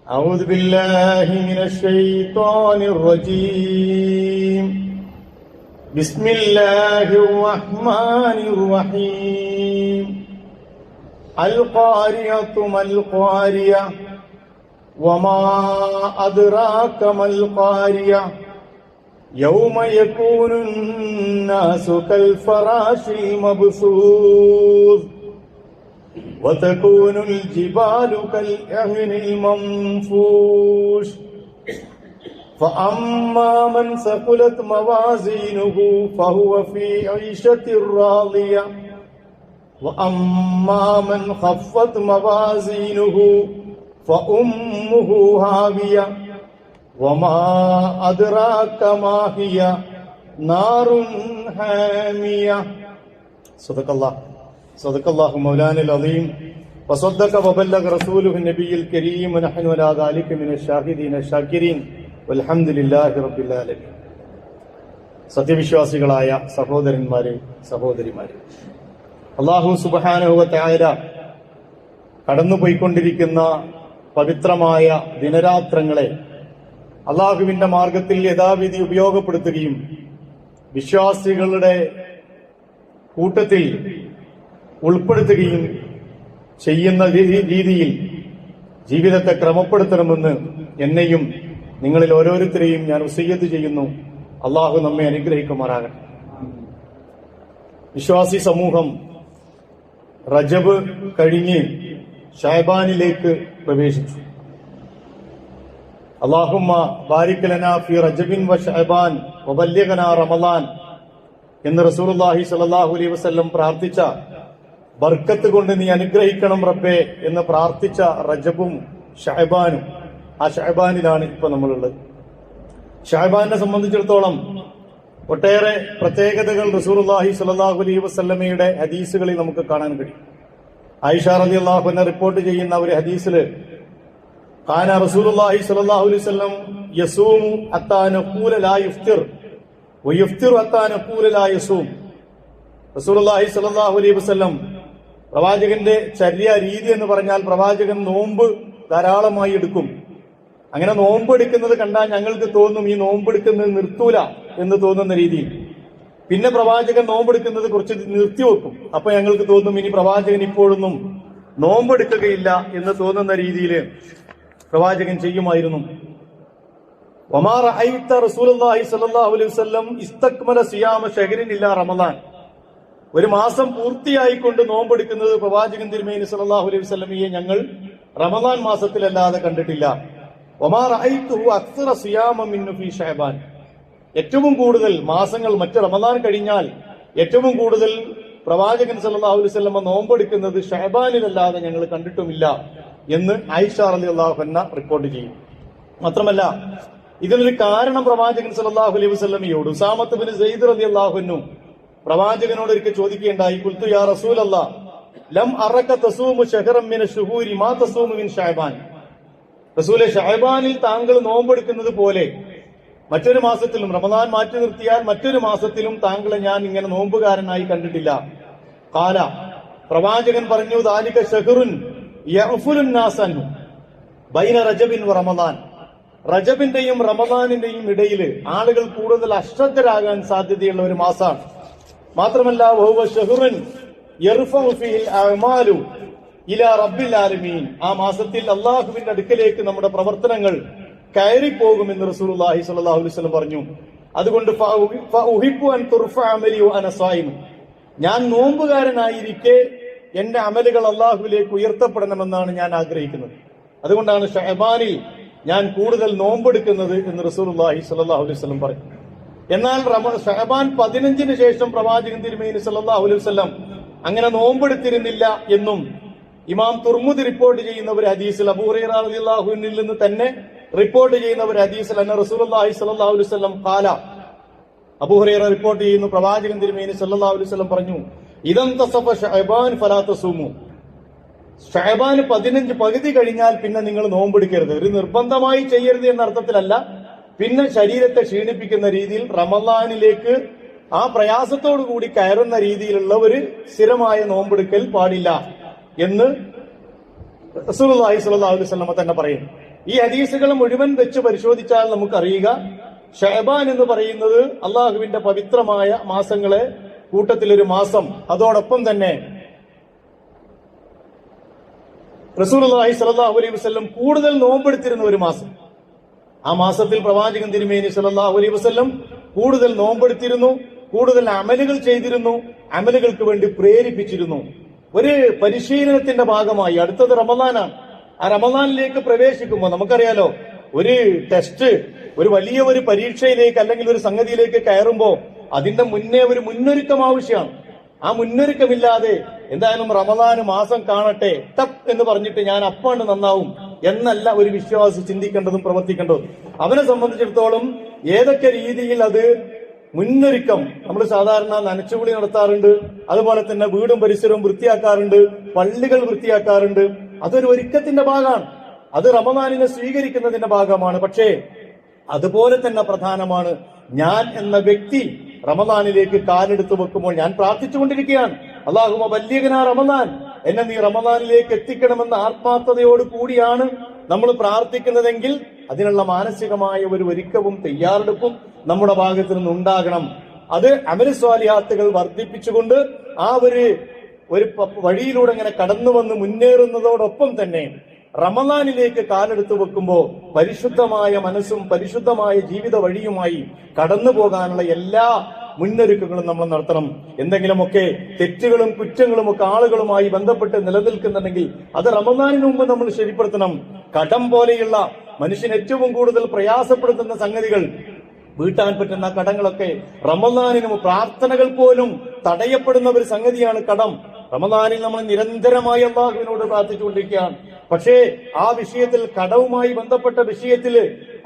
أعوذ بالله من الشيطان الرجيم بسم الله الرحمن الرحيم القارية ما القارية وما أدراك ما القارية يوم يكون الناس كالفراش المبثوث وتكون الجبال كالعهن المنفوش فأما من ثقلت موازينه فهو في عيشة راضية وأما من خفت موازينه فأمه هاوية وما أدراك ما هي نار حامية صدق الله مولانا العظيم وصدق وبلغ رسوله النبي الكريم ونحن على ذلك من الشاهدين الشاكرين والحمد لله رب العالمين. സത്യവിശ്വാസികളായ സഹോദരന്മാരെ സഹോദരിമാരെ, അല്ലാഹു സുബ്ഹാനഹു വ തആല കടന്നുപോയിക്കൊണ്ടിരിക്കുന്ന പവിത്രമായ ദിനരാത്രങ്ങളെ അള്ളാഹുവിന്റെ മാർഗത്തിൽ യഥാവിധി ഉപയോഗപ്പെടുത്തുകയും വിശ്വാസികളുടെ കൂട്ടത്തിൽ ഉൾപ്പെടുത്തുകയും ചെയ്യുന്ന രീതിയിൽ ജീവിതത്തെ ക്രമപ്പെടുത്തണമെന്ന് എന്നെയും നിങ്ങളിൽ ഓരോരുത്തരെയും ഞാൻ വസിയ്യത്ത് ചെയ്യുന്നു. അള്ളാഹു നമ്മെ അനുഗ്രഹിക്കുമാറാകട്ടെ. വിശ്വാസി സമൂഹം റജബ് കഴിഞ്ഞ് ശഅബാനിലേക്ക് പ്രവേശിച്ചു. അല്ലാഹുമ്മ ബാരിക് ലനാ ഫീ റജബിൻ വ ശഅബാൻ വബല്ലിഗ്നാ റമളാൻ എന്ന് റസൂലുള്ളാഹി സ്വല്ലല്ലാഹു അലൈഹി വസല്ലം പ്രാർത്ഥിച്ച ബർക്കത്ത് കൊണ്ട് നീ അനുഗ്രഹിക്കണം റബ്ബേ എന്ന് പ്രാർത്ഥിച്ച റജബും ശഅബാനും, ആ ശഅബാനിലാണ് ഇപ്പൊ നമ്മളുള്ളത്. ശഅബാനെ സംബന്ധിച്ചിടത്തോളം ഒട്ടേറെ പ്രത്യേകതകൾ റസൂലുള്ളാഹി സ്വല്ലല്ലാഹു അലൈഹി വസല്ലമയുടെ ഹദീസുകളിൽ നമുക്ക് കാണാൻ കഴിയും. ആയിഷ റളിയല്ലാഹു അൻഹ റിപ്പോർട്ട് ചെയ്യുന്ന ഒരു ഹദീസിൽ കാന റസൂലുള്ളാഹി സ്വല്ലല്ലാഹു അലൈഹി വസല്ലം യസൂമു ഹത്താ നഖൂല ലാ യുഫ്തിർ വയുഫ്തിറു ഹത്താ നഖൂല ലാ യസൂം. റസൂലുള്ളാഹി സ്വല്ലല്ലാഹു അലൈഹി വസല്ലം പ്രവാചകന്റെ ചര്യ രീതി എന്ന് പറഞ്ഞാൽ പ്രവാചകൻ നോമ്പ് ധാരാളമായി എടുക്കും. അങ്ങനെ നോമ്പ് എടുക്കുന്നത് കണ്ടാൽ ഞങ്ങൾക്ക് തോന്നും ഈ നോമ്പെടുക്കുന്നത് നിർത്തൂല എന്ന് തോന്നുന്ന രീതിയിൽ. പിന്നെ പ്രവാചകൻ നോമ്പെടുക്കുന്നത് കുറച്ച് നിർത്തിവെക്കും. അപ്പൊ ഞങ്ങൾക്ക് തോന്നും ഇനി പ്രവാചകൻ ഇപ്പോഴൊന്നും നോമ്പെടുക്കുകയില്ല എന്ന് തോന്നുന്ന രീതിയിൽ പ്രവാചകൻ ചെയ്യുമായിരുന്നു. വമാ റഅയ്ത റസൂലുള്ളാഹി സ്വല്ലല്ലാഹു അലൈഹി വസല്ലം ഇസ്തക്മല സിയാമ ശഹരിൻ ഇല്ലാ റമളാൻ. ഒരു മാസം പൂർത്തിയായിക്കൊണ്ട് നോമ്പെടുക്കുന്നത് പ്രവാചകൻ തിരുമേനി സല്ലല്ലാഹു അലൈഹി വസല്ലമയെ ഞങ്ങൾ റമളാൻ മാസത്തിലല്ലാതെ കണ്ടിട്ടില്ല. വമാ റഅയ്തുഹു അക്സറ സിയാമ മിന്നു ഫീ ശഅബാൻ. ഏറ്റവും കൂടുതൽ മാസങ്ങൾ മറ്റ് റമളാൻ കഴിഞ്ഞാൽ ഏറ്റവും കൂടുതൽ പ്രവാചകൻ സല്ലല്ലാഹു അലൈഹി വസല്ലമ നോമ്പെടുക്കുന്നത് ശഅബാനിലല്ലാതെ ഞങ്ങൾ കണ്ടിട്ടുമില്ല എന്ന് ആയിഷ റളിയല്ലാഹു അൻഹ റിപ്പോർട്ട് ചെയ്യും. മാത്രമല്ല ഇതിനൊരു കാരണം പ്രവാചകൻ സല്ലല്ലാഹു അലൈഹി വസല്ലമയോട് ഉസാമത്ത് ബിൻ സെയ്ദ് റളിയല്ലാഹു അൻഹു പ്രവാചകനോട് ഒരിക്കൽ ചോദിക്കുകയുണ്ടായി, ഖുൽതു യാ റസൂലല്ലാഹ് ലം അറക തസൂമു ശഹറൻ മിന ശുഹൂരി മാ തസൂമു മിൻ ശഅബാൻ. റസൂലേ, ശഅബാനിൽ താങ്കൾ നോമ്പെടുക്കുന്നത് പോലെ മറ്റൊരു മാസത്തിലും റമദാൻ മാറ്റി നിർത്തിയാൽ മറ്റൊരു മാസത്തിലും താങ്കളെ ഞാൻ ഇങ്ങനെ നോമ്പുകാരനായി കണ്ടിട്ടില്ല. ഖാല, പ്രവാചകൻ പറഞ്ഞു, ദാലിക ശഹറുൻ യഅഫുലുൻ നാസൻ ബൈന റജബിൻ വ റമദാൻ. റജബിന്റെയും റമദാനിന്റെയും ഇടയിൽ ആളുകൾ കൂടുതൽ അശ്രദ്ധരാകാൻ സാധ്യതയുള്ള ഒരു മാസമാണ്. മാത്രമല്ല വഹുവ ശഹറുൻ യർഫഉ ഫീഹിൽ അഅമാലു ഇലാ റബ്ബിൽ ആലമീൻ. ആ മാസത്തിൽ അല്ലാഹുവിന്റെ അടുക്കലേക്ക് നമ്മുടെ പ്രവർത്തനങ്ങൾ കയറിപ്പോകുമെന്ന് റസൂലുള്ളാഹി സ്വല്ലല്ലാഹു അലൈഹി വസല്ലം പറഞ്ഞു. അതുകൊണ്ട് ഫഉഹിബ്ബു അൻ തുർഫഅ അമലി വഅന സായിം. ഞാൻ നോമ്പുകാരനായിരിക്കെ എന്റെ അമലുകൾ അല്ലാഹുവിലേക്ക് ഉയർത്തപ്പെടണമെന്നാണ് ഞാൻ ആഗ്രഹിക്കുന്നത്. അതുകൊണ്ടാണ് ശഅബാനിൽ ഞാൻ കൂടുതൽ നോമ്പെടുക്കുന്നത് എന്ന് റസൂലുള്ളാഹി സ്വല്ലല്ലാഹു അലൈഹി വസല്ലം പറഞ്ഞു. എന്നാൽ ശഅബാൻ 15-ന് ശേഷം പ്രവാചകൻ തിരുമേനി സല്ലല്ലാഹു അലൈഹി വസല്ലം അങ്ങനെ നോമ്പെടുത്തിരുന്നില്ല എന്നും ഇമാം തുർമുദി റിപ്പോർട്ട് ചെയ്യുന്ന ഒരു ഹദീസിൽ, അബൂ ഹുറൈറ റളിയല്ലാഹു അൻഹുവിൽ നിന്ന് തന്നെ റിപ്പോർട്ട് ചെയ്യുന്ന ഒരു ഹദീസിൽ അന്ന റസൂലുള്ളാഹി സ്വല്ലല്ലാഹു അലൈഹി വസല്ലം ഖാല, അബൂ ഹുറൈറ റിപ്പോർട്ട് ചെയ്യുന്നു, പ്രവാചകൻ തിരുമേനി സല്ലല്ലാഹു അലൈഹി വസല്ലം പറഞ്ഞു, ഇദൻ തസഫ ശഅബാൻ ഫലാ തസൂമു. ശഅബാൻ 15 പകുതി കഴിഞ്ഞാൽ പിന്നെ നിങ്ങൾ നോമ്പെടുക്കരുത്. ഒരു നിർബന്ധമായി ചെയ്യരുത് എന്ന അർത്ഥത്തിലല്ല, പിന്നെ ശരീരത്തെ ക്ഷീണിപ്പിക്കുന്ന രീതിയിൽ റമളാനിലേക്ക് ആ പ്രയാസത്തോടു കൂടി കയറുന്ന രീതിയിലുള്ള ഒരു സ്ഥിരമായ നോമ്പെടുക്കൽ പാടില്ല എന്ന് റസൂലുള്ളാഹി സ്വല്ലല്ലാഹു അലൈഹി വസല്ലം തന്നെ പറയും. ഈ ഹദീസുകൾ മുഴുവൻ വെച്ച് പരിശോധിച്ചാൽ നമുക്കറിയുക, ഷഅബാൻ എന്ന് പറയുന്നത് അള്ളാഹുവിന്റെ പവിത്രമായ മാസങ്ങളെ കൂട്ടത്തിലൊരു മാസം. അതോടൊപ്പം തന്നെ റസൂലുള്ളാഹി സ്വല്ലല്ലാഹു അലൈഹി വസല്ലം കൂടുതൽ നോമ്പെടുത്തിരുന്ന ഒരു മാസം. ആ മാസത്തിൽ പ്രവാചകൻ തിരുമേനി സ്വല്ലല്ലാഹു അലൈഹി വസല്ലം കൂടുതൽ നോമ്പെടുത്തിരുന്നു, കൂടുതൽ അമലുകൾ ചെയ്തിരുന്നു, അമലുകൾക്ക് വേണ്ടി പ്രേരിപ്പിച്ചിരുന്നു. ഒരു പരിശീലനത്തിന്റെ ഭാഗമായി അടുത്തത് റമദാനാണ്. ആ റമദാനിലേക്ക് പ്രവേശിക്കുമ്പോൾ നമുക്കറിയാലോ, ഒരു ടെസ്റ്റ്, ഒരു വലിയ ഒരു പരീക്ഷയിലേക്ക് അല്ലെങ്കിൽ ഒരു സംഗതിയിലേക്ക് കയറുമ്പോൾ അതിന്റെ മുന്നേ ഒരു മുന്നൊരുക്കം ആവശ്യമാണ്. ആ മുന്നൊരുക്കമില്ലാതെ എന്തായാലും റമദാന് മാസം കാണട്ടെ ടപ്പ് എന്ന് പറഞ്ഞിട്ട് ഞാൻ അപ്പാണ്ട് നന്നാവും എന്നല്ല ഒരു വിശ്വാസി ചിന്തിക്കേണ്ടതും പ്രവർത്തിക്കേണ്ടതും. അവനെ സംബന്ധിച്ചിടത്തോളം ഏതൊക്കെ രീതിയിൽ അത് മുന്നൊരുക്കം, നമ്മൾ സാധാരണ നനച്ചുകുളി നടത്താറുണ്ട്, അതുപോലെ തന്നെ വീടും പരിസരവും വൃത്തിയാക്കാറുണ്ട്, പള്ളികൾ വൃത്തിയാക്കാറുണ്ട്. അതൊരു ഒരുക്കത്തിന്റെ ഭാഗമാണ്, അത് റമദാനിനെ സ്വീകരിക്കുന്നതിന്റെ ഭാഗമാണ്. പക്ഷേ അതുപോലെ തന്നെ പ്രധാനമാണ് ഞാൻ എന്ന വ്യക്തി റമദാനിലേക്ക് കാലെടുത്ത് വെക്കുമ്പോൾ ഞാൻ പ്രാർത്ഥിച്ചുകൊണ്ടിരിക്കുകയാണ്, അല്ലാഹുമ്മ ബല്ലിഗ്നാ റമദാൻ, എന്നെ നീ റമദാനിലേക്ക് എത്തിക്കണമെന്ന ആത്മാർത്ഥതയോട് കൂടിയാണ് നമ്മൾ പ്രാർത്ഥിക്കുന്നതെങ്കിൽ അതിനുള്ള മാനസികമായ ഒരു ഒരുക്കവും തയ്യാറെടുപ്പും നമ്മുടെ ഭാഗത്ത് നിന്നുണ്ടാകണം. അത് അമൽ സ്വാലിഹാത്തുകൾ വർദ്ധിപ്പിച്ചുകൊണ്ട് ആ ഒരു വഴിയിലൂടെ ഇങ്ങനെ കടന്നു വന്ന് മുന്നേറുന്നതോടൊപ്പം തന്നെ റമദാനിലേക്ക് കാലെടുത്ത് വെക്കുമ്പോൾ പരിശുദ്ധമായ മനസ്സും പരിശുദ്ധമായ ജീവിത വഴിയുമായി കടന്നു പോകാനുള്ള എല്ലാ മുന്നൊരുക്കങ്ങളും നമ്മൾ നടത്തണം. എന്തെങ്കിലുമൊക്കെ തെറ്റുകളും കുറ്റങ്ങളും ഒക്കെ ആളുകളുമായി ബന്ധപ്പെട്ട് നിലനിൽക്കുന്നുണ്ടെങ്കിൽ അത് റമദാനിന് മുമ്പ് നമ്മൾ ശരിപ്പെടുത്തണം. കടം പോലെയുള്ള മനുഷ്യന് ഏറ്റവും കൂടുതൽ പ്രയാസപ്പെടുത്തുന്ന സംഗതികൾ, വീട്ടാൻ പറ്റുന്ന കടങ്ങളൊക്കെ റമദാനിനും പ്രാർത്ഥനകൾ പോലും തടയപ്പെടുന്ന ഒരു സംഗതിയാണ് കടം. റമദാനിൽ നമ്മൾ നിരന്തരമായി അല്ലാഹുവിനോട് പ്രാർത്ഥിച്ചുകൊണ്ടിരിക്കുകയാണ്. പക്ഷേ ആ വിഷയത്തിൽ, കടവുമായി ബന്ധപ്പെട്ട വിഷയത്തിൽ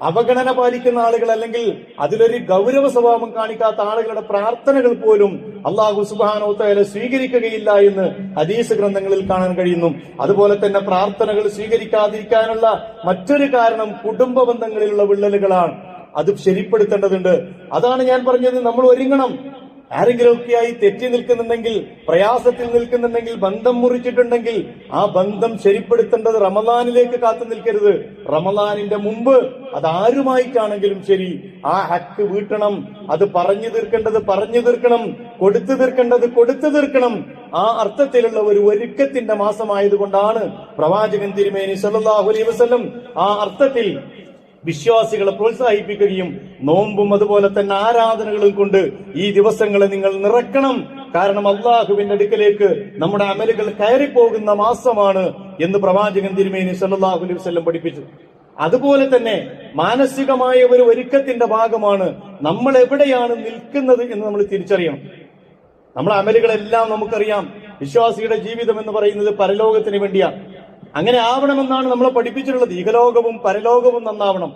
അവഗണന പാലിക്കുന്ന ആളുകൾ അല്ലെങ്കിൽ അതിലൊരു ഗൗരവ സ്വഭാവം കാണിക്കാത്ത ആളുകളുടെ പ്രാർത്ഥനകൾ പോലും അല്ലാഹു സുബ്ഹാനഹു വ തആല സ്വീകരിക്കുകയില്ല എന്ന് ഹദീസ് ഗ്രന്ഥങ്ങളിൽ കാണാൻ കഴിയുന്നു. അതുപോലെ തന്നെ പ്രാർത്ഥനകൾ സ്വീകരിക്കാതിരിക്കാനുള്ള മറ്റൊരു കാരണം കുടുംബ ബന്ധങ്ങളിലുള്ള വിള്ളലുകളാണ്. അത് ശരിപ്പെടുത്തേണ്ടതുണ്ട്. അതാണ് ഞാൻ പറഞ്ഞത്, നമ്മൾ ഒരുങ്ങണം. ആരെങ്കിലുമൊക്കെയായി തെറ്റി നിൽക്കുന്നുണ്ടെങ്കിൽ, പ്രയാസത്തിൽ നിൽക്കുന്നുണ്ടെങ്കിൽ, ബന്ധം മുറിച്ചിട്ടുണ്ടെങ്കിൽ ആ ബന്ധം ശരിപ്പെടുത്തേണ്ടത് റമദാനിലേക്ക് കാത്തു നിൽക്കരുത്. റമദാനിന്റെ മുമ്പ് അതാരുമായിട്ടാണെങ്കിലും ശരി ആ ഹക്ക് വീട്ടണം. അത് പറഞ്ഞു തീർക്കേണ്ടത് പറഞ്ഞു തീർക്കണം, കൊടുത്തു തീർക്കേണ്ടത് കൊടുത്തു തീർക്കണം. ആ അർത്ഥത്തിലുള്ള ഒരു ഒരുക്കത്തിന്റെ മാസമായതുകൊണ്ടാണ് പ്രവാചകൻ തിരുമേനി സല്ലല്ലാഹു അലൈഹി വസല്ലം ആ അർത്ഥത്തിൽ വിശ്വാസികളെ പ്രോത്സാഹിപ്പിക്കുകയും നോമ്പും അതുപോലെ തന്നെ ആരാധനകളും കൊണ്ട് ഈ ദിവസങ്ങളെ നിങ്ങൾ നിറക്കണം. കാരണം അള്ളാഹുവിന്റെ അടുക്കലേക്ക് നമ്മുടെ അമലുകൾ കയറിപ്പോകുന്ന മാസമാണ് എന്ന് പ്രവാചകൻ തിരുമേനി സല്ലല്ലാഹു അലൈഹി വസല്ലം പഠിപ്പിച്ചു. അതുപോലെ തന്നെ മാനസികമായ ഒരു ഒരുക്കത്തിന്റെ ഭാഗമാണ് നമ്മൾ എവിടെയാണ് നിൽക്കുന്നത് എന്ന് നമ്മൾ തിരിച്ചറിയണം. നമ്മളെ അമലുകളെല്ലാം നമുക്കറിയാം, വിശ്വാസിയുടെ ജീവിതം എന്ന് പറയുന്നത് പരലോകത്തിന് വേണ്ടിയാണ്. അങ്ങനെ ആവണമെന്നാണ് നമ്മളെ പഠിപ്പിച്ചിട്ടുള്ളത്. ഇഹലോകവും പരലോകവും നന്നാവണം.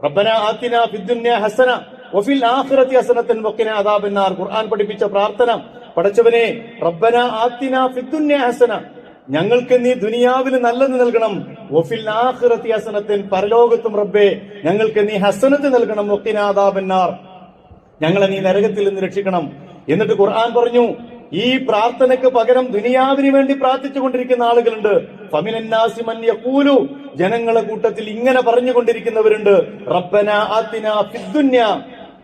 റബ്ബനാ ആതിനാ ഫിദ്ദുനിയ ഹസന വഫിൽ ആഖിറതി ഹസനതൻ വഖിനാ അദാബന്നാർ. ഖുർആൻ പഠിപ്പിച്ച പ്രാർത്ഥന, പടച്ചവനെ റബ്ബനാ ആതിനാ ഫിദ്ദുനിയ ഹസന, ഞങ്ങൾക്ക് നീ ദുനിയാവിൽ നല്ലത് നൽകണം. വഫിൽ ആഖിറതി ഹസനതൻ, പരലോകത്തും റബ്ബേ ഞങ്ങൾക്ക് നീ ഹസനത്ത് നൽകണം. വഖിനാ അദാബന്നാർ, ഞങ്ങളെ നീ നരകത്തിൽ നിന്ന് രക്ഷിക്കണം. എന്നിട്ട് ഖുർആൻ പറഞ്ഞു, ഈ പ്രാർത്ഥനയ്ക്ക് പകരം ദുനിയാവിന് വേണ്ടി പ്രാർത്ഥിച്ചുകൊണ്ടിരിക്കുന്ന ആളുകളുണ്ട്. ഫമിനന്നാസി മൻ യഖൂലു, ജനങ്ങളെ കൂട്ടത്തിൽ ഇങ്ങനെ പറഞ്ഞുകൊണ്ടിരിക്കുന്നവരുണ്ട്, റബ്ബനാ ആതിനാ ഫിദ്ദുനിയ,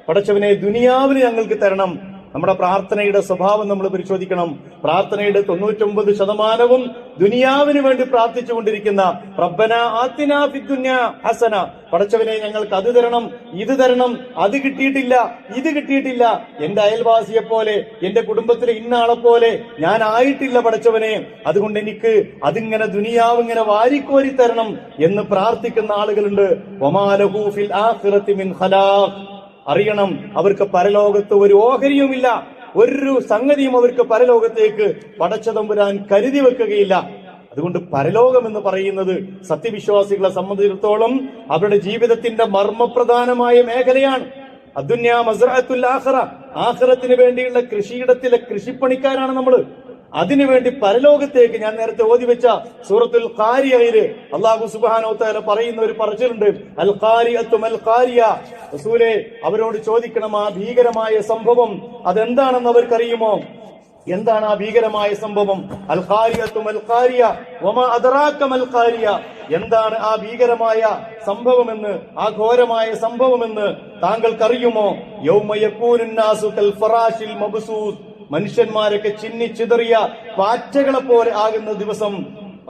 പടച്ചവനെ ദുനിയാവിന് ഞങ്ങൾക്ക് തരണം. നമ്മുടെ പ്രാർത്ഥനയുടെ സ്വഭാവം നമ്മൾ പരിശോധിക്കണം. പ്രാർത്ഥനയുടെ 99% ദുനിയാവിന് വേണ്ടി പ്രാർത്ഥിച്ചുകൊണ്ടിരിക്കുന്ന റബ്ബനാ ആതിനാ ഫിദ്ദുനിയ ഹസന, പടച്ചവനെ ഞങ്ങൾക്ക് അത് തരണം, ഇത് തരണം, അത് കിട്ടിയിട്ടില്ല, ഇത് കിട്ടിയിട്ടില്ല, എന്റെ അയൽവാസിയെ പോലെ എന്റെ കുടുംബത്തിലെ ഇന്നാളെ പോലെ ഞാൻ ആയിട്ടില്ല പടച്ചവനെ, അതുകൊണ്ട് എനിക്ക് അതിങ്ങനെ ദുനിയാവ് ഇങ്ങനെ വാരിക്കോരി തരണം എന്ന് പ്രാർത്ഥിക്കുന്ന ആളുകളുണ്ട്. വമാ ലഹു ഫിൽ ആഖിറതി മിൻ ഖലാഖ്, അറിയണം അവർക്ക് പരലോകത്ത് ഒരു ഓഹരിയുമില്ല, ഒരു സംഗതിയും അവർക്ക് പരലോകത്തേക്ക് പടച്ചതമ്പുരാൻ കരുതി വെക്കുകയില്ല. അതുകൊണ്ട് പരലോകം എന്ന് പറയുന്നത് സത്യവിശ്വാസികളെ സംബന്ധിച്ചിടത്തോളം അവരുടെ ജീവിതത്തിന്റെ മർമ്മപ്രധാനമായ മേഖലയാണ്. അദ്ദുന്യാ മസ്റഅത്തുൽ ആഖിറ, ആഖിറത്തിന് വേണ്ടിയുള്ള കൃഷിയിടത്തിലെ കൃഷിപ്പണിക്കാരാണ് നമ്മൾ. അതിനുവേണ്ടി പരലോകത്തേക്ക്, ഞാൻ നേരത്തെ ഓതി വെച്ച സൂറത്തുൽ ഖാരിയയില് അല്ലാഹു സുബ്ഹാനഹു വ തആല പറയുന്ന ഒരു പറച്ചിലുണ്ട്, അൽ ഖാരിയത്തു മൽ ഖാരിയ. റസൂലേ, അവരോട് ചോദിക്കണം ആ ഭീകരമായ സംഭവം അതെന്താണെന്ന് അവർക്കറിയുമോ? എന്താണ് ആ ഭീകരമായ സംഭവം? അൽ ഖാരിയത്തു മൽ ഖാരിയ വമാ അദ്റാക മൽ ഖാരിയ. എന്താണ് ആ ഭീകരമായ സംഭവമെന്ന്, ആ ഘോരമായ സംഭവമെന്ന് താങ്കൾക്കറിയുമോ? യൗമ യകൂനുൻ നാസു കൽ ഫറാശിൽ മബ്സൂസ്. മനുഷ്യന്മാരൊക്കെ ചിന്നിച്ചിതറിയ പാറ്റകളെ പോലെ ആകുന്ന ദിവസം.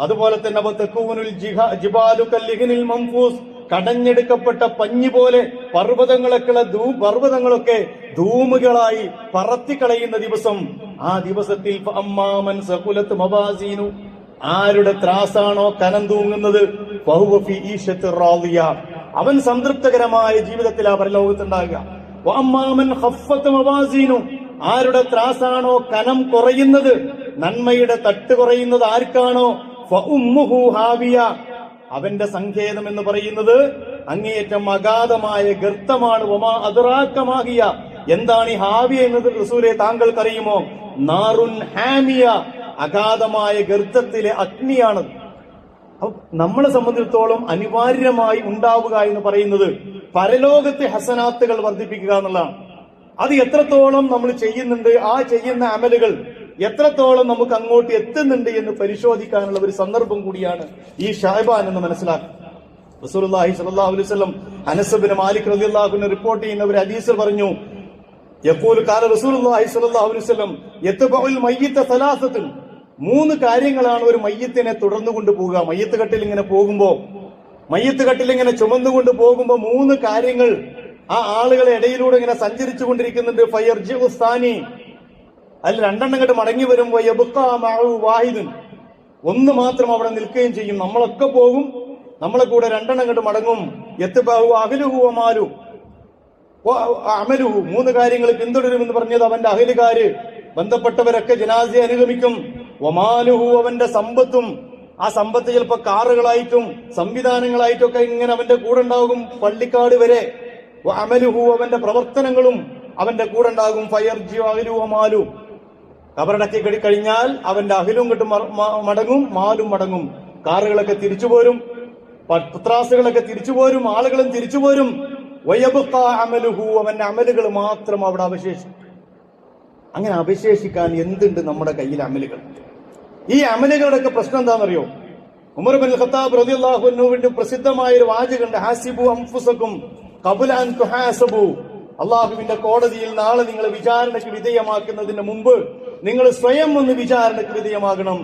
അതുപോലെ തന്നെ വതകൂനുൽ ജിബാലു കല്ലിഹ്നിൽ മൻഫൂസ്. കടഞ്ഞെടുക്കപ്പെട്ട പഞ്ഞി പോലെ പർവ്വതങ്ങളൊക്കെ ധൂമുകളായി പറത്തിക്കളയുന്ന ദിവസം. ആ ദിവസത്തിൽ ഫഅമ്മാമൻ സഖുലത് മവാസീനു. ആരുടെ ത്രാസാണോ കനം തൂങ്ങുന്നത്, ഫഹുവ ഫീ ഈശത്തിർ റാദിയ. അവൻ സംതൃപ്തകരമായ ജീവിതത്തിലാ പരലോകത്തുണ്ടാകുക. വഅമ്മാമൻ ഖഫ്ഫത് മവാസീനു. ആരുടെ ത്രാസാണോ കനം കുറയുന്നത്, നന്മയുടെ തട്ട് കുറയുന്നത് ആർക്കാണോ, ഫഉമ്മുഹു ഹാവിയ. അവന്റെ സങ്കേതം എന്ന് പറയുന്നത് അങ്ങേയറ്റം അഗാധമായ ഗർത്തമാണ്. വമാ അദ്റാകമാഹിയ. എന്താണ് ഈ ഹാവിയ എന്നത് റസൂലെ താങ്കൾക്കറിയുമോ? നാറുൻ ഹാമിയ. അഗാധമായ ഗർത്തത്തിലെ അഗ്നിയാണ്. നമ്മളെ സംബന്ധിച്ചിടത്തോളം അനിവാര്യമായി ഉണ്ടാവുക എന്ന് പറയുന്നത് പരലോകത്തെ ഹസനാത്തുകൾ വർദ്ധിപ്പിക്കുക എന്നുള്ളതാണ്. അത് എത്രത്തോളം നമ്മൾ ചെയ്യുന്നുണ്ട്, ആ ചെയ്യുന്ന അമലുകൾ എത്രത്തോളം നമുക്ക് അങ്ങോട്ട് എത്തുന്നുണ്ട് എന്ന് പരിശോധിക്കാനുള്ള ഒരു സന്ദർഭം കൂടിയാണ് ഈ ഷഅബാൻ എന്ന് മനസ്സിലാക്കുക. റസൂലുള്ളാഹി സ്വല്ലല്ലാഹു അലൈഹി വസല്ലം അനസ് ഇബ്നു മാലിക് റളിയല്ലാഹു അൻഹു റിപ്പോർട്ട് ചെയ്യുന്ന ഒരു ഹദീസിൽ പറഞ്ഞു, യഖൂലു ഖാല റസൂലുള്ളാഹി സ്വല്ലല്ലാഹു അലൈഹി വസല്ലം യത്ബഉൽ മയ്യിത സലാസത്തുൻ. 3 കാര്യങ്ങളാണ് ഒരു മയ്യിത്തിനെ തുടർന്നു കൊണ്ടുപോകുക. മയ്യിത്ത് കട്ടിൽ ഇങ്ങനെ ചുമന്നുകൊണ്ട് പോകുമ്പോ 3 കാര്യങ്ങൾ ആ ആളുകളെ ഇടയിലൂടെ ഇങ്ങനെ സഞ്ചരിച്ചു കൊണ്ടിരിക്കുന്നുണ്ട്. ഫയർജിഉ സാനി. അതിൽ 2 അങ്ങോട്ട് മടങ്ങി വരുമ്പോ യബ്ഖാ മഅഹു വാഹിദുൻ. 1 മാത്രം അവിടെ നിൽക്കുകയും ചെയ്യും. നമ്മളൊക്കെ പോകും, നമ്മളെ കൂടെ 2 അങ്ങോട്ട് മടങ്ങും. യത്ബഉ അഹ്ലുഹു വമാലു അമലുഹു. 3 കാര്യങ്ങൾ പിന്തുടരുമെന്ന് പറഞ്ഞത് അവന്റെ അഹലുകാര്, ബന്ധപ്പെട്ടവരൊക്കെ ജനാസയെ അനുഗമിക്കും. വമാലുഹു, അവന്റെ സമ്പത്തും. ആ സമ്പത്ത് ചിലപ്പോ കാറുകളായിട്ടും സംവിധാനങ്ങളായിട്ടും ഒക്കെ ഇങ്ങനെ അവന്റെ കൂടെ ഉണ്ടാകും പള്ളിക്കാട് വരെ. അമലുഹു, അവന്റെ പ്രവർത്തനങ്ങളും അവന്റെ കൂടെ ഉണ്ടാകും. ഫയർജിഉ അഹ്ലുഹു വമാലു. കബറടക്കി കഴിഞ്ഞാൽ അവന്റെ അഹലും കിട്ടും മടങ്ങും, മാലും മടങ്ങും. കാറുകളൊക്കെ തിരിച്ചുപോരും, പത്രാസുകളൊക്കെ തിരിച്ചുപോരും, ആളുകളും തിരിച്ചുപോരും. വയബ്ഖാ അമലുഹു, അവന്റെ അമലുകൾ മാത്രം അവിടെ അവശേഷിക്കും. അങ്ങനെ അവശേഷിക്കാൻ എന്തുണ്ട് നമ്മുടെ കയ്യിൽ അമലുകൾ? ഈ അമലുകളുടെയൊക്കെ പ്രശ്നം എന്താണെന്നറിയോ? ഉമർ ഇബ്നുൽ ഖത്താബ് റളിയല്ലാഹു അൻഹുവിന്റെ പ്രസിദ്ധമായ ഒരു വാചകമുണ്ട്, ഹാസിബു അൻഫുസകും ഖബ്ല അൻ തുഹാസബു. അള്ളാഹുവിന്റെ കോടതിയിൽ നാളെ നിങ്ങൾ വിചാരണയ്ക്ക് വിധേയമാക്കുന്നതിന് മുമ്പ് നിങ്ങൾ സ്വയം ഒന്ന് വിചാരണയ്ക്ക് വിധേയമാകണം.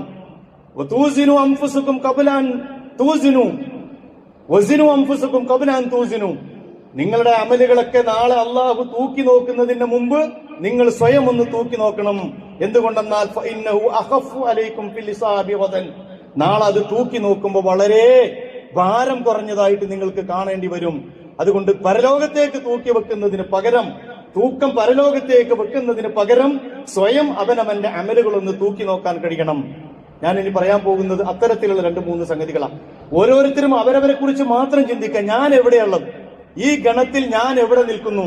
വതൂസിനു അൻഫുസകും ഖബ്ല അൻ തൂസിനു വസിനു അൻഫുസകും ഖബ്ല അൻ തൂസിനു. നിങ്ങളുടെ അമലുകളൊക്കെ നാളെ അള്ളാഹു തൂക്കി നോക്കുന്നതിന് മുമ്പ് നിങ്ങൾ സ്വയം ഒന്ന് തൂക്കി നോക്കണം. എന്തുകൊണ്ടെന്നാൽ ഫഇന്നഹു അഖഫു അലൈക്കും ഫിൽ ഹിസാബി ഗദൻ. നാളെ അത് തൂക്കി നോക്കുമ്പോൾ വളരെ ഭാരം കുറഞ്ഞതായിട്ട് നിങ്ങൾക്ക് കാണേണ്ടി വരും. അതുകൊണ്ട് പരലോകത്തേക്ക് തൂക്കി വെക്കുന്നതിന് പകരം, തൂക്കം പരലോകത്തേക്ക് വെക്കുന്നതിന് പകരം സ്വയം അവനവന്റെ അമലുകളൊന്ന് തൂക്കി നോക്കാൻ കഴിയണം. ഞാൻ ഇനി പറയാൻ പോകുന്നത് അത്തരത്തിലുള്ള 2-3 സംഗതികളാണ്. ഓരോരുത്തരും അവരവരെ കുറിച്ച് മാത്രം ചിന്തിക്കുക. ഞാൻ എവിടെയുള്ളത്, ഈ ഗണത്തിൽ ഞാൻ എവിടെ നിൽക്കുന്നു?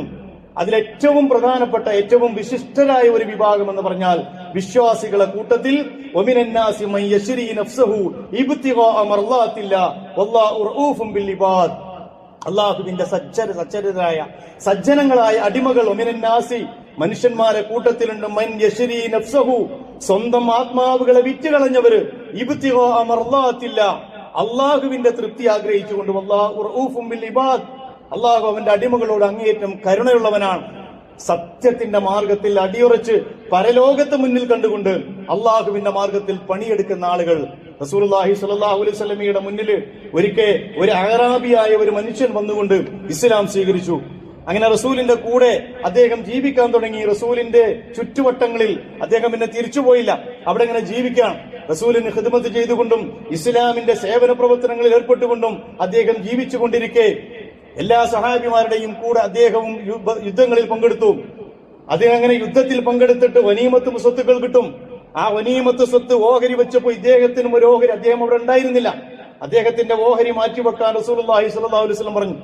അതിലേറ്റവും പ്രധാനപ്പെട്ട, ഏറ്റവും വിശിഷ്ടരായ ഒരു വിഭാഗം എന്ന് പറഞ്ഞാൽ വിശ്വാസികളെ കൂട്ടത്തിൽ വമിനന്നാസി മൻ യശ്രി നഫ്സഹു ഇബ്തിഗാഅ മർളാത്തില്ലാ വല്ലാഹു റഊഫുൻ ബിൽ ഇബാദ്. അള്ളാഹുവിന്റെ സജ്ജനരായ സജ്ജനങ്ങളായ അടിമകൾ ഒമിനന്നാസി, മനുഷ്യന്മാരെ കൂട്ടത്തിലുണ്ട്. മൻ യശ്രി നഫ്സഹു, സ്വന്തം ആത്മാവുകളെ വിറ്റുകളഞ്ഞവര്. ഇബ്തിഗാഅ മർളാത്തില്ലാ, അള്ളാഹുവിന്റെ തൃപ്തി ആഗ്രഹിച്ചുകൊണ്ട്. വല്ലാഹു റഊഫുൻ ബിൽ ഇബാദ്, അള്ളാഹു അവന്റെ അടിമകളോട് അങ്ങേയറ്റം കരുണയുള്ളവനാണ്. സത്യത്തിന്റെ മാർഗത്തിൽ അടിയുറച്ച് പരലോകത്തെ മുന്നിൽ കണ്ടുകൊണ്ട് അള്ളാഹുവിന്റെ മാർഗത്തിൽ പണിയെടുക്കുന്ന ആളുകൾ. റസൂലുള്ളാഹി സ്വല്ലല്ലാഹു അലൈഹി വസല്ലമയുടെ മുന്നിൽ ഒരിക്കൽ ഒരു അഅറാബിയായ ഒരു മനുഷ്യൻ വന്നുകൊണ്ട് ഇസ്ലാം സ്വീകരിച്ചു. അങ്ങനെ റസൂലിന്റെ കൂടെ അദ്ദേഹം ജീവിക്കാൻ തുടങ്ങി. റസൂലിന്റെ ചുറ്റുവട്ടങ്ങളിൽ അദ്ദേഹം പിന്നെ തിരിച്ചുപോയില്ല, അവിടെ ഇങ്ങനെ ജീവിക്കാൻ. റസൂലിന് ഖിദ്മത്ത് ചെയ്തുകൊണ്ടും ഇസ്ലാമിന്റെ സേവന പ്രവർത്തനങ്ങളിൽ ഏർപ്പെട്ടുകൊണ്ടും അദ്ദേഹം ജീവിച്ചുകൊണ്ടിരിക്കെ എല്ലാ സഹാബിമാരുടെയും കൂടെ അദ്ദേഹവും യുദ്ധങ്ങളിൽ പങ്കെടുത്തു. അദ്ദേഹം അങ്ങനെ യുദ്ധത്തിൽ പങ്കെടുത്തിട്ട് വനീമത്ത് സ്വത്തുക്കൾ കിട്ടും. ആ വനീമത്ത് സ്വത്ത് ഓഹരി വെച്ചപ്പോ ഇദ്ദേഹത്തിനും ഒരു ഓഹരി, അദ്ദേഹം അവിടെ ഉണ്ടായിരുന്നില്ല, അദ്ദേഹത്തിന്റെ ഓഹരി മാറ്റിവെക്കാൻ റസൂലുള്ളാഹി സ്വല്ലല്ലാഹു അലൈഹി വസല്ലം പറഞ്ഞു.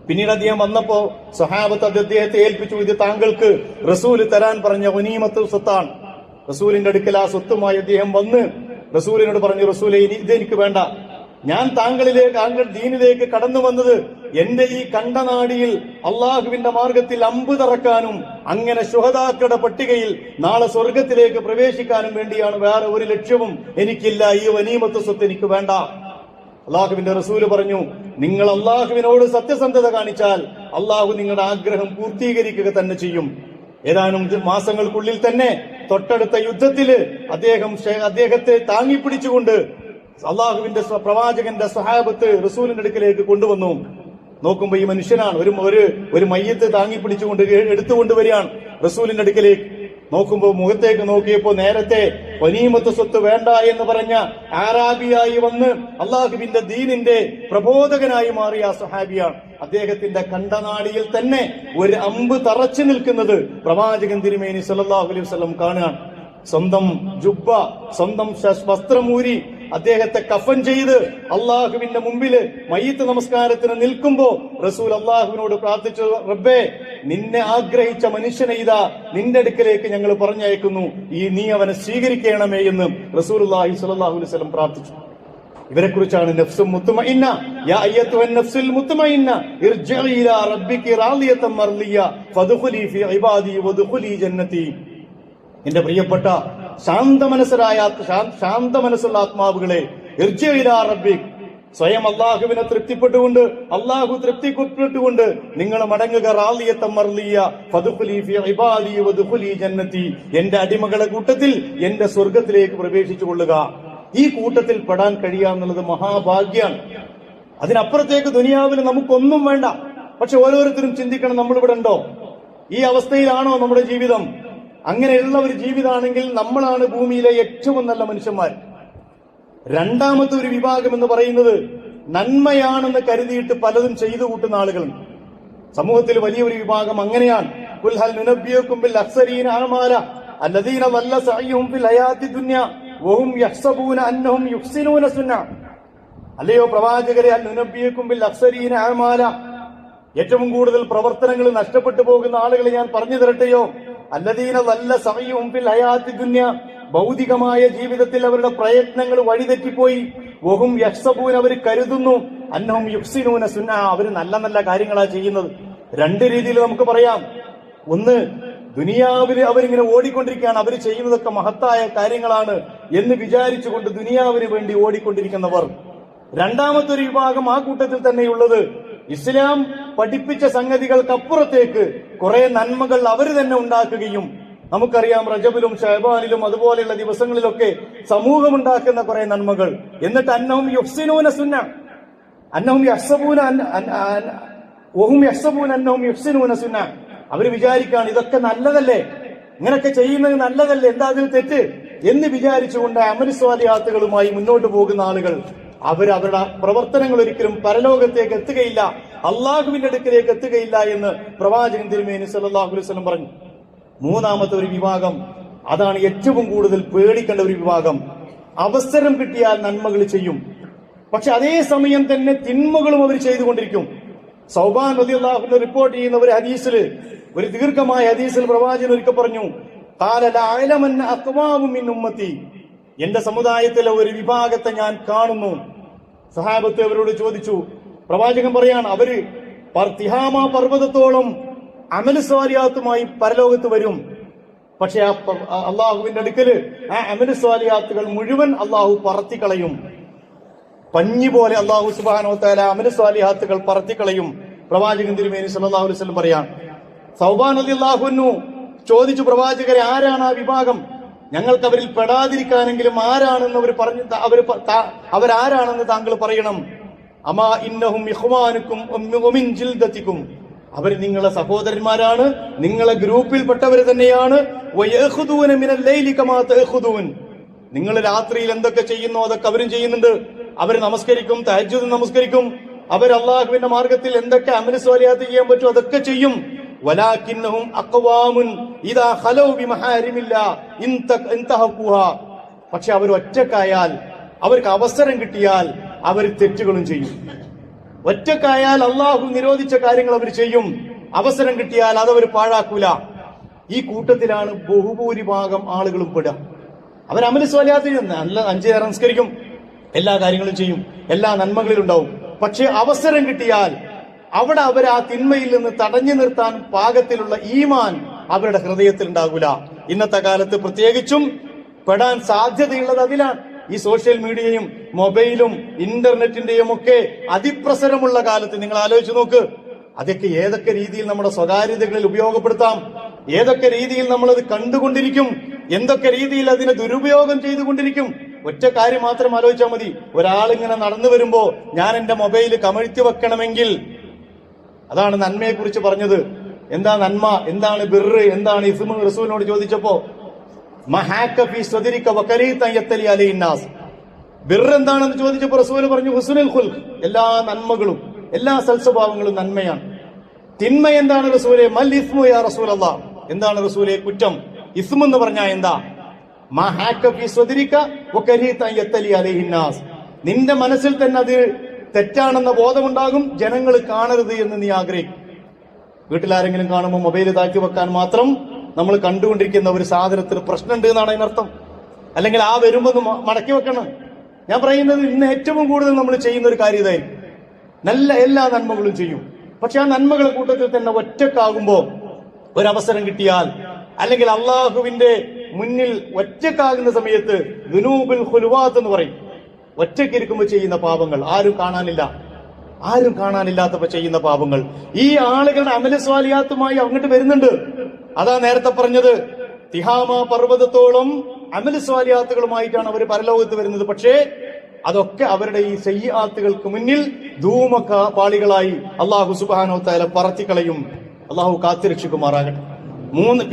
പിന്നീട് അദ്ദേഹം വന്നപ്പോ സ്വഹാബത്ത് അദ്ദേഹത്തെ ഏൽപ്പിച്ചു, ഇത് താങ്കൾക്ക് റസൂല് തരാൻ പറഞ്ഞ വനീമത്ത് സ്വത്താണ്. റസൂലിന്റെ അടുക്കൽ ആ സ്വത്തുമായി അദ്ദേഹം വന്ന് റസൂലിനോട് പറഞ്ഞു, റസൂലെ ഇതെനിക്ക് വേണ്ട, ഞാൻ താങ്കൾ ദീനിലേക്ക് കടന്നു വന്നത് എന്റെ ഈ കണ്ടനാടിയിൽ അള്ളാഹുവിന്റെ മാർഗത്തിൽ അമ്പ് തറക്കാനും അങ്ങനെ ശുഹദാക്കളുടെ പട്ടികയിൽ നാളെ സ്വർഗത്തിലേക്ക് പ്രവേശിക്കാനും വേണ്ടിയാണ്. വേറെ ഒരു ലക്ഷ്യവും എനിക്കില്ല. ഈ ഗനീമത്ത് സ്വത്ത് എനിക്ക് വേണ്ട. അള്ളാഹുവിന്റെ റസൂല് പറഞ്ഞു, നിങ്ങൾ അള്ളാഹുവിനോട് സത്യസന്ധത കാണിച്ചാൽ അള്ളാഹു നിങ്ങളുടെ ആഗ്രഹം പൂർത്തീകരിക്കുക തന്നെ ചെയ്യും. ഏതാനും മാസങ്ങൾക്കുള്ളിൽ തന്നെ തൊട്ടടുത്ത യുദ്ധത്തില് അദ്ദേഹത്തെ താങ്ങിപ്പിടിച്ചുകൊണ്ട് അള്ളാഹുവിന്റെ പ്രവാചകന്റെ സ്വഹാബത്ത് റസൂലിന്റെ അടുക്കലേക്ക് കൊണ്ടുവന്നു. നോക്കുമ്പോ ഈ മനുഷ്യനാണ് ഒരു മയ്യത്ത് താങ്ങിപ്പിടിച്ചുകൊണ്ട് എടുത്തുകൊണ്ടുവരികയാണ് റസൂലിന്റെ അടുക്കലേക്ക്. നോക്കുമ്പോ മുഖത്തേക്ക് നോക്കിയപ്പോ നേരത്തെ ഗനീമത്ത് സ്വത്ത് വേണ്ട എന്ന് പറഞ്ഞ ആറാബിയായി വന്ന് അള്ളാഹുവിന്റെ ദീനിന്റെ പ്രബോധകനായി മാറിയ ആ സ്വഹാബിയാണ്. അദ്ദേഹത്തിന്റെ കണ്ടനാടിയിൽ തന്നെ ഒരു അമ്പ് തറച്ചു നിൽക്കുന്നത് പ്രവാചകൻ തിരുമേനി സല്ലല്ലാഹു അലൈഹി വസല്ലം കാണുകയാണ്. സ്വന്തം ജുബ്ബ, സ്വന്തം വസ്ത്രമൂരി അദ്ദേഹത്തെ കഫൻ ചെയ്ത് അള്ളാഹുവിന്റെ മുമ്പില് മയ്യിത്ത് നമസ്കാരത്തിന് നിൽക്കുമ്പോ റസൂൽ അള്ളാഹുവിനോട് പ്രാർത്ഥിച്ചു, റബ്ബേ, നിന്നെ ആഗ്രഹിച്ച മനുഷ്യനെ ഇതാ നിന്റെ അടുക്കലേക്ക് ഞങ്ങൾ പറഞ്ഞയക്കുന്നു, നീ അവനെ സ്വീകരിക്കണമേ എന്ന് റസൂലുള്ളാഹി സ്വല്ലല്ലാഹു അലൈഹി വസല്ലം പ്രാർത്ഥിച്ചു. ഇവരെ കുറിച്ചാണ് നഫ്സും മുത്മഇന്ന, യാ അയ്യത്തുഹൻ നഫ്സുൽ മുത്മഇന്ന ഇർജിഇ ഇലാ റബ്ബികി റാളിയതൻ മർളിയ ഫദ്ഖുലി ഫീ ഇബാദി വദ്ഖുലി ജന്നതി. എന്റെ പ്രിയപ്പെട്ട ശാന്ത മനസ്സുള്ള ആത്മാവുകളെ, ഇർജിഇ ഇലാ റബ്ബിക്, സ്വയം അള്ളാഹുവിനെ തൃപ്തിപ്പെട്ടുകൊണ്ട് അള്ളാഹു തൃപ്തിപ്പെട്ടുകൊണ്ട് നിങ്ങൾ മടങ്ങുക. റാളിയതൻ മർളിയ ഫദ്ഖുലി ഫീ ഇബാദി വദ്ഖുലി ജന്നതി, എന്റെ അടിമകളെ കൂട്ടത്തിൽ എന്റെ സ്വർഗത്തിലേക്ക് പ്രവേശിച്ചു കൊള്ളുക. ഈ കൂട്ടത്തിൽ പെടാൻ കഴിയാന്നുള്ളത് മഹാഭാഗ്യാണ്. അതിനപ്പുറത്തേക്ക് ദുനിയാവിൽ നമുക്കൊന്നും വേണ്ട. പക്ഷെ ഓരോരുത്തരും ചിന്തിക്കണം, നമ്മളിവിടെ ഉണ്ടോ? ഈ അവസ്ഥയിലാണോ നമ്മുടെ ജീവിതം? അങ്ങനെയുള്ള ഒരു ജീവിതമാണെങ്കിൽ നമ്മളാണ് ഭൂമിയിലെ ഏറ്റവും നല്ല മനുഷ്യന്മാർ. രണ്ടാമത്തെ ഒരു വിഭാഗം എന്ന് പറയുന്നത് നന്മയാണെന്ന് കരുതിയിട്ട് പലതും ചെയ്തു കൂട്ടുന്ന ആളുകളുണ്ട്. സമൂഹത്തിൽ വലിയൊരു വിഭാഗം അങ്ങനെയാണ്. ഖുൽ ഹൽ നുനബ്ബിയുകും ബിൽ അഖ്സരീന അഅമാല അല്ലദീന വല്ല സഅയ്യുഹും ഫിൽ ഹയാത്തി ദുനിയ വഹും യഹ്സബൂന അന്നഹും യുഹ്സിനൂന സുന്ന. അല്ലയോ പ്രവാചകരെ, ഹൽ നുനബ്ബിയുകും ബിൽ അഖ്സരീന അഅമാല, ഏറ്റവും കൂടുതൽ പ്രവർത്തനങ്ങൾ നഷ്ടപ്പെട്ടു പോകുന്ന ആളുകളെ ഞാൻ പറഞ്ഞു തരട്ടെയോ? അല്ലദീന വല്ല സഅയ്യുഹും ഫിൽ ഹയാത്തി ദുനിയ, ഭൗതികമായ ജീവിതത്തിൽ അവരുടെ പ്രയത്നങ്ങൾ വഴിതെറ്റിപ്പോയി. വഹും യഹ്സബൂന, അവർ കരുതുന്നു, അന്നഹും യുഹ്സിനൂന സുന്ന, അവർ നല്ല നല്ല കാര്യങ്ങളാ ചെയ്യുന്നത്. രണ്ട് രീതിയിൽ നമുക്ക് പറയാം. ഒന്ന്, ദുനിയാവില് അവരിങ്ങനെ ഓടിക്കൊണ്ടിരിക്കുകയാണ്, അവർ ചെയ്യുന്നതൊക്കെ മഹത്തായ കാര്യങ്ങളാണ് എന്ന് വിചാരിച്ചുകൊണ്ട് ദുനിയാവിന് വേണ്ടി ഓടിക്കൊണ്ടിരിക്കുന്നവർ. രണ്ടാമത്തെ ഒരു വിഭാഗം ആ കൂട്ടത്തിൽ തന്നെയുള്ളത്, ഇസ്ലാം പഠിപ്പിച്ച സംഗതികൾക്കപ്പുറത്തേക്ക് കുറെ നന്മകൾ അവർ തന്നെ ഉണ്ടാക്കുകയും, നമുക്കറിയാം റജബിലും ഷഅബാനിലും അതുപോലെയുള്ള ദിവസങ്ങളിലൊക്കെ സമൂഹമുണ്ടാക്കുന്ന കുറെ നന്മകൾ, എന്നിട്ട് അന്നഹും യുഹ്സിനൂന സുന്ന, അന്നഹും യഹ്സബൂന വഹും യഹ്സബൂന അന്നഹും യുഹ്സിനൂന സുന്ന, അവർ വിചാരിക്കാണ് ഇതൊക്കെ നല്ലതല്ലേ, ഇങ്ങനൊക്കെ ചെയ്യുന്നത് നല്ലതല്ലേ, എന്താ അതിൽ തെറ്റ് എന്ന് വിചാരിച്ചുകൊണ്ട് അമലി സ്വാലിഹാത്തുകളുമായി മുന്നോട്ട് പോകുന്ന ആളുകൾ, അവരുടെ പ്രവർത്തനങ്ങൾ ഒരിക്കലും പരലോകത്തേക്ക് എത്തുകയില്ല, അള്ളാഹുവിന്റെ അടുക്കിലേക്ക് എത്തുകയില്ല എന്ന് പ്രവാചകൻ തിരുമേനി സല്ലല്ലാഹു അലൈഹി വസല്ലം പറഞ്ഞു. മൂന്നാമത്തെ ഒരു വിഭാഗം, അതാണ് ഏറ്റവും കൂടുതൽ പേടിക്കേണ്ട ഒരു വിഭാഗം. അവസരം കിട്ടിയാൽ നന്മകൾ ചെയ്യും, പക്ഷെ അതേ സമയം തന്നെ തിന്മകളും അവർ ചെയ്തുകൊണ്ടിരിക്കും. സൗബാൻ റളിയല്ലാഹു അൻഹു റിപ്പോർട്ട് ചെയ്യുന്ന ഒരു ഹദീസിൽ, ഒരു ദീർഘമായ ഹദീസിൽ പ്രവാചകൻ ഒരിക്കൽ പറഞ്ഞു, ഖാല ലാ അഅലമന്ന അഖ്വാമു മിൻ ഉമ്മത്തി, എന്റെ സമുദായത്തിലെ ഒരു വിഭാഗത്തെ ഞാൻ കാണുന്നു. സഹാബത്ത് അവരോട് ചോദിച്ചു. പ്രവാചകൻ പറയാണ്, അവര് തിഹാമ പർവ്വതത്തോളം അമൽ സ്വാലിഹാത്തുമായി പരലോകത്ത് വരും. പക്ഷെ അള്ളാഹുവിന്റെ അടുക്കല് ആ അമൽ സ്വാലിഹാത്തുകൾ മുഴുവൻ അള്ളാഹു പറത്തിക്കളയും. പഞ്ഞി പോലെ അള്ളാഹു സുബ്ഹാനഹു വ തആല അമൽ സ്വാലിഹാത്തുകൾ പറത്തിക്കളയും. പ്രവാചകൻ തിരുമേനി സല്ലല്ലാഹു അലൈഹി വസല്ലം പറയാൻ. സൗബാൻ റളിയല്ലാഹു അൻഹു ചോദിച്ചു, പ്രവാചകരെ, ആരാണ് ആ വിഭാഗം? ഞങ്ങൾക്ക് അവരിൽ പെടാതിരിക്കാനെങ്കിലും ആരാണെന്ന് അവരാരാണെന്ന് താങ്കൾ പറയണം. അമാ ഇന്നഹും ഇഖ്വാനുക്കും വമിൻ ജിൽദതികും, അവർ നിങ്ങളെ സഹോദരന്മാരാണ്, നിങ്ങളെ ഗ്രൂപ്പിൽപ്പെട്ടവർ തന്നെയാണ്. വയഖുദൂന മിനൽ ലൈലി കമാ തഖുദൂൻ, നിങ്ങൾ രാത്രിയിൽ എന്തൊക്കെ ചെയ്യുന്നോ അതൊക്കെ അവരും ചെയ്യുന്നുണ്ട്. അവർ നമസ്കരിക്കും, തഹജ്ജുദ് നമസ്കരിക്കും, അവർ അള്ളാഹുവിന്റെ മാർഗത്തിൽ എന്തൊക്കെ അമൽ സ്വാലിഹാത്ത് ചെയ്യാൻ പറ്റും അതൊക്കെ ചെയ്യും. വലാകിന്നഹും അഖ്വാമുൻ ഇദാ ഖലൗ ബിമഹാരിമില്ലാ ഇൻതഹഖുഹാ, പക്ഷെ അവർ ഒറ്റക്കായാൽ, അവർക്ക് അവസരം കിട്ടിയാൽ അവർ തെറ്റുകളും ചെയ്യും. ഒറ്റക്കായാൽ അള്ളാഹു നിരോധിച്ച കാര്യങ്ങൾ അവർ ചെയ്യും, അവസരം കിട്ടിയാൽ അതവർ പാഴാക്കൂല. ഈ കൂട്ടത്തിലാണ് ബഹുഭൂരിഭാഗം ആളുകളും പെടുക. അവർ അമൽ സ്വാലിഹാത്ത് നല്ല 5 നേരം നമസ്കരിക്കും, എല്ലാ കാര്യങ്ങളും ചെയ്യും, എല്ലാ നന്മകളിലും ഉണ്ടാവും. പക്ഷെ അവസരം കിട്ടിയാൽ അവിടെ അവർ ആ തിന്മയിൽ നിന്ന് തടഞ്ഞു നിർത്താൻ പാകത്തിലുള്ള ഈമാൻ അവരുടെ ഹൃദയത്തിൽ ഉണ്ടാകൂല. ഇന്നത്തെ കാലത്ത് പ്രത്യേകിച്ചും പെടാൻ സാധ്യതയുള്ളത് അതിലാണ്. ഈ സോഷ്യൽ മീഡിയയും മൊബൈലും ഇന്റർനെറ്റിന്റെയും ഒക്കെ അതിപ്രസരമുള്ള കാലത്ത് നിങ്ങൾ ആലോചിച്ച് നോക്ക്. അതൊക്കെ ഏതൊക്കെ രീതിയിൽ നമ്മുടെ സ്വകാര്യതകളിൽ ഉപയോഗപ്പെടുത്താം, ഏതൊക്കെ രീതിയിൽ നമ്മളത് കണ്ടുകൊണ്ടിരിക്കും, എന്തൊക്കെ രീതിയിൽ അതിനെ ദുരുപയോഗം ചെയ്തുകൊണ്ടിരിക്കും. ഒറ്റ കാര്യം മാത്രം ആലോചിച്ചാൽ മതി. ഒരാളിങ്ങനെ നടന്നു വരുമ്പോ ഞാൻ എന്റെ മൊബൈൽ കമഴ്ത്തി വെക്കണമെങ്കിൽ, അതാണ് നന്മയെ കുറിച്ച് പറഞ്ഞത്. എന്താ നന്മ, എന്താണ് ബിർറ്, എന്താണ് ഇസ്മു? റസൂലിനോട് ചോദിച്ചപ്പോ ബിർറ് എന്താണെന്ന് ചോദിച്ചപ്പോ റസൂൽ പറഞ്ഞു ഹുസ്നുൽ ഖുൽഖ്, എല്ലാ നന്മകളും എല്ലാ സൽസ്വഭാവങ്ങളും നന്മയാണ്. തിന്മ എന്താണ് റസൂലെ? മൽ ഇസ്മു യാ റസൂലല്ലാഹ്, എന്താണ് റസൂലെ കുറ്റം? ഇസ്മു എന്ന് പറഞ്ഞാൽ എന്താ? നിന്റെ മനസ്സിൽ തന്നെ അത് തെറ്റാണെന്ന ബോധമുണ്ടാകും, ജനങ്ങൾ കാണരുത് എന്ന് നീ ആഗ്രഹിക്കും. വീട്ടിലാരെങ്കിലും കാണുമ്പോൾ മൊബൈൽ താഴ്ത്തി വെക്കാൻ മാത്രം നമ്മൾ കണ്ടുകൊണ്ടിരിക്കുന്ന ഒരു സാധനത്തിന് പ്രശ്നമുണ്ട് എന്നാണ് അതിനർത്ഥം. അല്ലെങ്കിൽ ആ വരുമ്പോ മടക്കി വെക്കണം. ഞാൻ പറയുന്നത് ഇന്ന് ഏറ്റവും കൂടുതൽ നമ്മൾ ചെയ്യുന്ന ഒരു കാര്യം ഇതായിരിക്കും. നല്ല എല്ലാ നന്മകളും ചെയ്യും, പക്ഷെ ആ നന്മകളുടെ കൂട്ടത്തിൽ തന്നെ ഒറ്റക്കാകുമ്പോ ഒരവസരം കിട്ടിയാൽ, അല്ലെങ്കിൽ അള്ളാഹുവിന്റെ മുന്നിൽ ഒറ്റക്കാകുന്ന സമയത്ത് ദുനൂബുൽ ഖുലുവാത്ത് എന്ന് പറയും. ഒറ്റയ്ക്കിരിക്കുമ്പോൾ ചെയ്യുന്ന പാപങ്ങൾ, ആരും കാണാനില്ലാത്തപ്പോ ചെയ്യുന്ന പാപങ്ങൾ, ഈ ആളുകളുടെ അമല സ്വാലിയാത്തുമായി അങ്ങോട്ട് വരുന്നുണ്ട്. അതാ നേരത്തെ പറഞ്ഞത്, തിഹാമ പർവ്വതത്തോളം അമല സ്വാലിയാത്തുകളുമായിട്ടാണ് അവർ പരലോകത്ത് വരുന്നത്. പക്ഷേ അതൊക്കെ അവരുടെ ഈ സയ്യിആത്തുകൾക്ക് മുന്നിൽ ധൂമപാളികളായി അള്ളാഹു സുബ്ഹാനഹു വ തആല പറത്തിക്കളയും. അള്ളാഹു കാത്തിരക്ഷിക്കുമാറാകട്ടെ.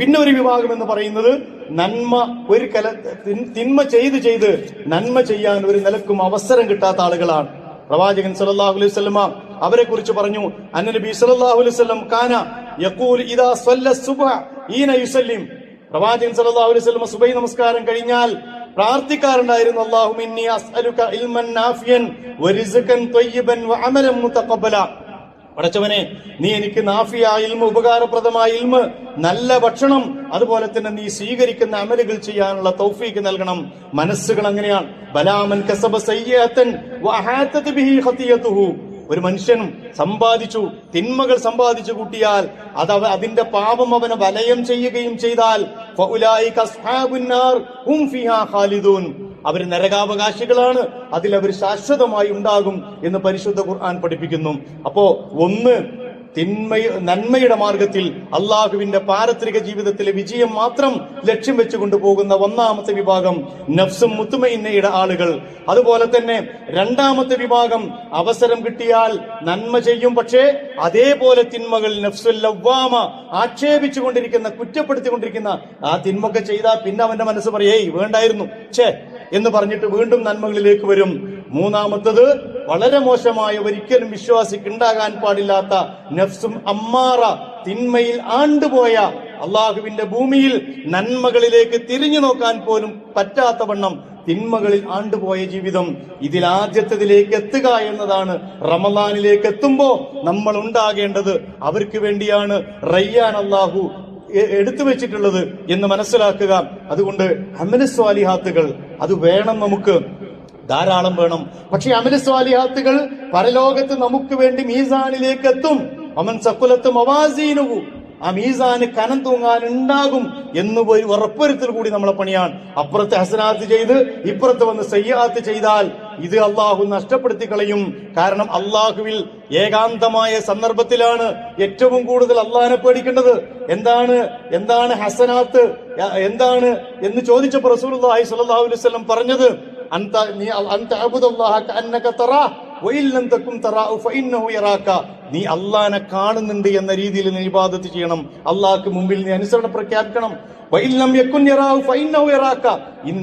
പിന്നെ ഒരു വിഭാഗം എന്ന് പറയുന്നത് നന്മ തിന്മ ചെയ്ത് നന്മ ചെയ്യാൻ ഒരു നിലക്കും അവസരം കിട്ടാത്ത ആളുകളാണ്. പ്രവാചകൻ സല്ലല്ലാഹു അലൈഹി വസല്ലമ അവരെ കുറിച്ച് പറഞ്ഞു, അന്നനബി സല്ലല്ലാഹു അലൈഹി വസല്ലം കാന യഖൂൽ ഇദാ സല്ല സുബ്ഹ ഈന യുസല്ലിം. പ്രവാചകൻ സല്ലല്ലാഹു അലൈഹി വസല്ലം സുബഹി നമസ്കാരം കഴിഞ്ഞാൽ പ്രാർത്ഥിക്കാറുണ്ടായിരുന്നു, അല്ലാഹുമ്മ ഇന്നി അസ്അലുക ഇൽമൻ നാഫിയൻ വറിസ്ഖൻ ത്വയ്യിബൻ വഅമലൻ മുതഖബ്ബല. പടച്ചവനെ, നീ എനിക്ക് നാഫിയായ ഇൽമ, ഉപകാരപ്രദമായ ഇൽമ, നല്ല ഭക്ഷണം, അതുപോലെ തന്നെ നീ സ്വീകരിക്കുന്ന അമലുകൾ ചെയ്യാനുള്ള തൗഫീക്ക് നൽകണം. മനസ്സുകൾ അങ്ങനെയാണ്. ബലാമൻ കസബ സയ്യിഅതൻ വഅഹാതത് ബിഹി ഖതിയതുഹു. ഒരു മനുഷ്യൻ സമ്പാദിച്ചു, തിന്മകൾ സമ്പാദിച്ചു കൂട്ടിയാൽ അതിന്റെ പാപം അവനെ വലയം ചെയ്യുകയും ചെയ്താൽ ഫഉലൈക അസ്ഹാബുൻ നാർ ഹും ഫീഹാ ഖാലിദൂൻ, അവർ നരകാവകാശികളാണ്, അതിൽ അവർ ശാശ്വതമായി ഉണ്ടാകും എന്ന് പരിശുദ്ധ ഖുർആൻ പഠിപ്പിക്കുന്നു. അപ്പോ ഒന്ന്, നന്മയുടെ മാർഗത്തിൽ അള്ളാഹുവിന്റെ പാരത്രിക ജീവിതത്തിലെ വിജയം മാത്രം ലക്ഷ്യം വെച്ചുകൊണ്ട് പോകുന്ന ഒന്നാമത്തെ വിഭാഗം നഫ്സും മുത്മഇന്നയുടെ ആളുകൾ. അതുപോലെ തന്നെ രണ്ടാമത്തെ വിഭാഗം അവസരം കിട്ടിയാൽ നന്മ ചെയ്യും, പക്ഷേ അതേപോലെ തിന്മകൾ നഫ്സുൽ ലവ്വാമ ആക്ഷേപിച്ചുകൊണ്ടിരിക്കുന്ന, കുറ്റപ്പെടുത്തിക്കൊണ്ടിരിക്കുന്ന, ആ തിന്മൊക്കെ ചെയ്താൽ പിന്നെ അവന്റെ മനസ്സ് പറയേ വേണ്ടായിരുന്നു എന്ന് പറഞ്ഞിട്ട് വീണ്ടും നന്മകളിലേക്ക് വരും. മൂന്നാമത്തത് വളരെ മോശമായ, ഒരിക്കലും വിശ്വാസിക്ക് ഉണ്ടാകാൻ പാടില്ലാത്ത നഫ്സും അമ്മാറ, തിന്മയിൽ ആണ്ടുപോയ, അള്ളാഹുവിന്റെ ഭൂമിയിൽ നന്മകളിലേക്ക് തിരിഞ്ഞു നോക്കാൻ പോലും പറ്റാത്ത വണ്ണം തിന്മകളിൽ ആണ്ടുപോയ ജീവിതം. ഇതിൽ ആദ്യത്തതിലേക്ക് എത്തുക എന്നതാണ് റമദാനിലേക്ക് എത്തുമ്പോ നമ്മൾ ഉണ്ടാകേണ്ടത്. അവർക്ക് വേണ്ടിയാണ് റയ്യാൻ അള്ളാഹു എടുത്തു വെച്ചിട്ടുള്ളത് എന്ന് മനസ്സിലാക്കുക. അതുകൊണ്ട് അമല സ്വാലിഹാത്തുകൾ അത് വേണം, നമുക്ക് ധാരാളം വേണം. പക്ഷെ അമല സ്വാലിഹാത്തുകൾ പരലോകത്ത് നമുക്ക് വേണ്ടി മീസാനിലേക്ക് എത്തും. അമൻ സഖുലത്ത് മവാസീനുഹു, ആ മീസാന് കനം തൂങ്ങാൻ ഉണ്ടാകും എന്ന് പോയി ഉറപ്പുവരുത്തൽ കൂടി നമ്മളെ പണിയാണ്. അപ്പുറത്ത് ഹസനാത്ത് ചെയ്ത് ഇപ്പുറത്ത് വന്ന് സയ്യാത്ത് ചെയ്താൽ ഇത് അള്ളാഹു നഷ്ടപ്പെടുത്തി കളയും. കാരണം അള്ളാഹുവിൽ ഏകാന്തമായ സന്ദർഭത്തിലാണ് ഏറ്റവും കൂടുതൽ അള്ളാഹിനെ പേടിക്കേണ്ടത്. എന്താണ് ഹസനാത്ത്, എന്താണ് എന്ന് ചോദിച്ചപ്പോൾ റസൂലുള്ളാഹി സ്വല്ലല്ലാഹു അലൈഹി വസല്ലം പറഞ്ഞത്, നീ അള്ളാഹിനെ കാണുന്നുണ്ട് എന്ന രീതിയിൽ നീ ഇബാദത്ത് ചെയ്യണം. അള്ളാഹ്ക്ക് മുമ്പിൽ നീ അനുസരണം പ്രഖ്യാപിക്കണം.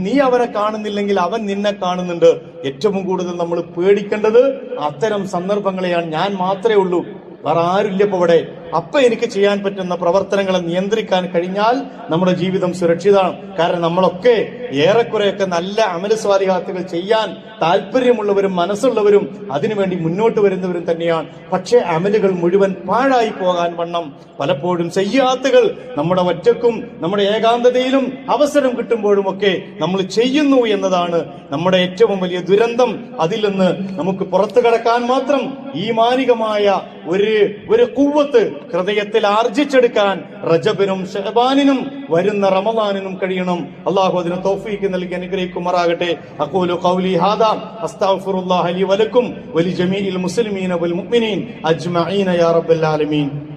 നീ അവനെ കാണുന്നില്ലെങ്കിൽ അവൻ നിന്നെ കാണുന്നുണ്ട്. ഏറ്റവും കൂടുതൽ നമ്മൾ പേടിക്കേണ്ടത് അത്തരം സന്ദർഭങ്ങളെയാണ്. ഞാൻ മാത്രമേ ഉള്ളൂ, വേറെ ആരുമില്ല ഇപ്പൊ ഇവിടെ. അപ്പൊ എനിക്ക് ചെയ്യാൻ പറ്റുന്ന പ്രവർത്തനങ്ങളെ നിയന്ത്രിക്കാൻ കഴിഞ്ഞാൽ നമ്മുടെ ജീവിതം സുരക്ഷിതമാണ്. കാരണം നമ്മളൊക്കെ ഏറെക്കുറെയൊക്കെ നല്ല അമല സ്വാലിഹാത്തുകൾ ചെയ്യാൻ താല്പര്യമുള്ളവരും മനസ്സുള്ളവരും അതിനുവേണ്ടി മുന്നോട്ട് വരുന്നവരും തന്നെയാണ്. പക്ഷേ അമലുകൾ മുഴുവൻ പാഴായി പോകാൻ വണ്ണം പലപ്പോഴും സയ്യാത്തുകൾ നമ്മുടെ ഒറ്റക്കും നമ്മുടെ ഏകാന്തതയിലും അവസരം കിട്ടുമ്പോഴുമൊക്കെ നമ്മൾ ചെയ്യുന്നു എന്നതാണ് നമ്മുടെ ഏറ്റവും വലിയ ദുരന്തം. അതിൽ നിന്ന് നമുക്ക് പുറത്തു കടക്കാൻ മാത്രം ഈമാനികമായ ഒരു ഖുവ്വത്ത് ഹൃദയത്തിൽ ആർജിച്ചെടുക്കാൻ റജബിനും ശഅബാനിനും വരുന്ന റമളാനിനും കഴിയണം. അല്ലാഹു അതിന് തൗഫീഖ് നൽകി അനുഗ്രഹിക്കുമാറാകട്ടെ. അഖൂലു ഖൗലി ഹാദാ അസ്തഗ്ഫിറുല്ലാഹ ലി വലക്കും വലി ജമീഇൽ മുസ്ലിമീന വൽ മുഅ്മിനീൻ അജ്മഈന യാ റബ്ബൽ ആലമീൻ.